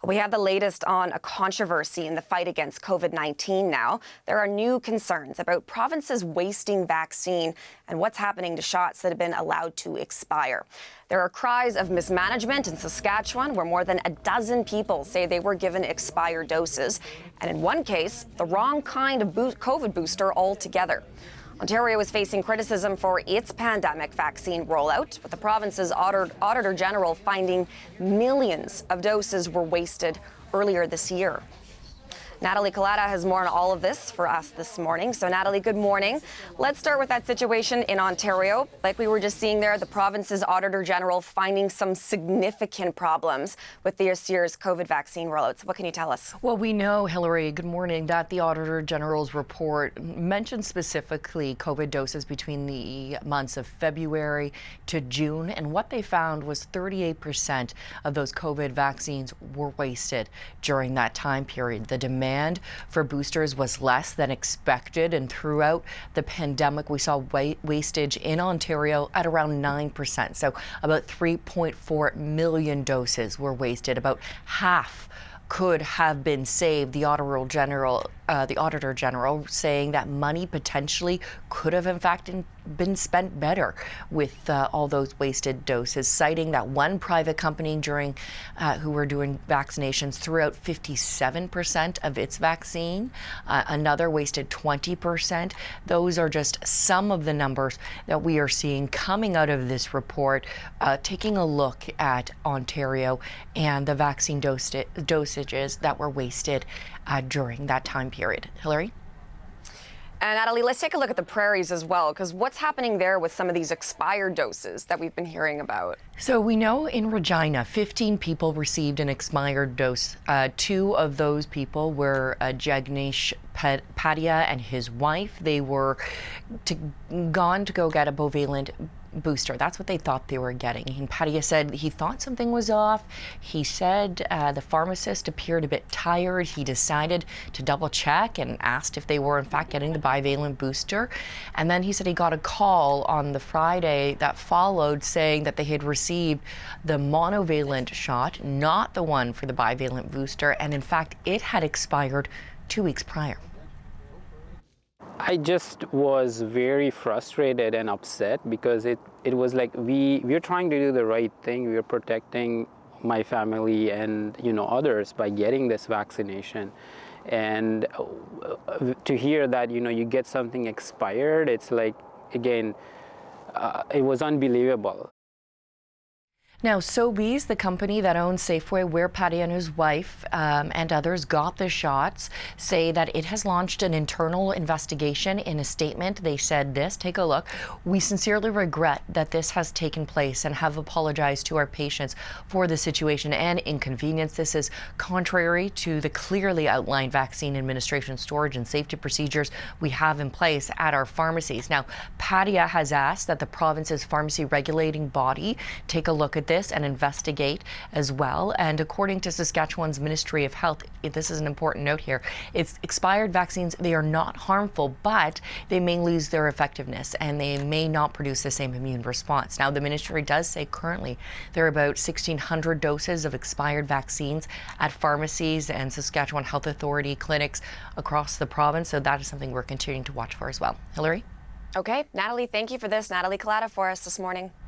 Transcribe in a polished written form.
We have the latest on a controversy in the fight against COVID-19 now. There are new concerns about provinces wasting vaccine and what's happening to shots that have been allowed to expire. There are cries of mismanagement in Saskatchewan, where more than a dozen people say they were given expired doses, and in one case, the wrong kind of COVID booster altogether. Ontario is facing criticism for its pandemic vaccine rollout, with the province's auditor general finding millions of doses were wasted earlier this year. Natalie Collada has more on all of this for us this morning. So, Natalie, good morning. Let's start with that situation in Ontario. Like we were just seeing there, the province's Auditor General finding some significant problems with this year's COVID vaccine rollouts. What can you tell us? Well, we know, Hillary, good morning, that the Auditor General's report mentioned specifically COVID doses between the months of February to June. And what they found was 38% of those COVID vaccines were wasted during that time period. The demand for boosters was less than expected, and throughout the pandemic we saw wastage in Ontario at around 9%. So about 3.4 million doses were wasted. About half could have been saved. The Auditor General saying that money potentially could have in fact been spent better with all those wasted doses, citing that one private company who were doing vaccinations threw out 57% of its vaccine. Another wasted 20%. Those are just some of the numbers that we are seeing coming out of this report, taking a look at Ontario and the vaccine dosages that were wasted during that time period. Hillary? And Natalie, let's take a look at the prairies as well, because what's happening there with some of these expired doses that we've been hearing about? So we know in Regina, 15 people received an expired dose. Two of those people were Jagnesh Patia and his wife. They were gone to go get a bivalent booster. That's what they thought they were getting. And Patia said he thought something was off. He said the pharmacist appeared a bit tired. He decided to double check and asked if they were in fact getting the bivalent booster. And then he said he got a call on the Friday that followed saying that they had received the monovalent shot, not the one for the bivalent booster. And in fact, it had expired 2 weeks prior. I just was very frustrated and upset because it was like we're trying to do the right thing. We're protecting my family and others by getting this vaccination, and to hear that you get something expired, it's like, again, it was unbelievable. Now, Sobeys, the company that owns Safeway, where Patia and his wife and others got the shots, say that it has launched an internal investigation. In a statement, they said this, take a look. We sincerely regret that this has taken place and have apologized to our patients for the situation and inconvenience. This is contrary to the clearly outlined vaccine administration, storage and safety procedures we have in place at our pharmacies. Now, Patia has asked that the province's pharmacy regulating body take a look at this and investigate as well. And according to Saskatchewan's Ministry of Health, this is an important note here, it's expired vaccines, they are not harmful, but they may lose their effectiveness and they may not produce the same immune response. Now, the ministry does say currently there are about 1,600 doses of expired vaccines at pharmacies and Saskatchewan Health Authority clinics across the province. So that is something we're continuing to watch for as well. Hillary? Okay, Natalie, thank you for this. Natalie Collada for us this morning.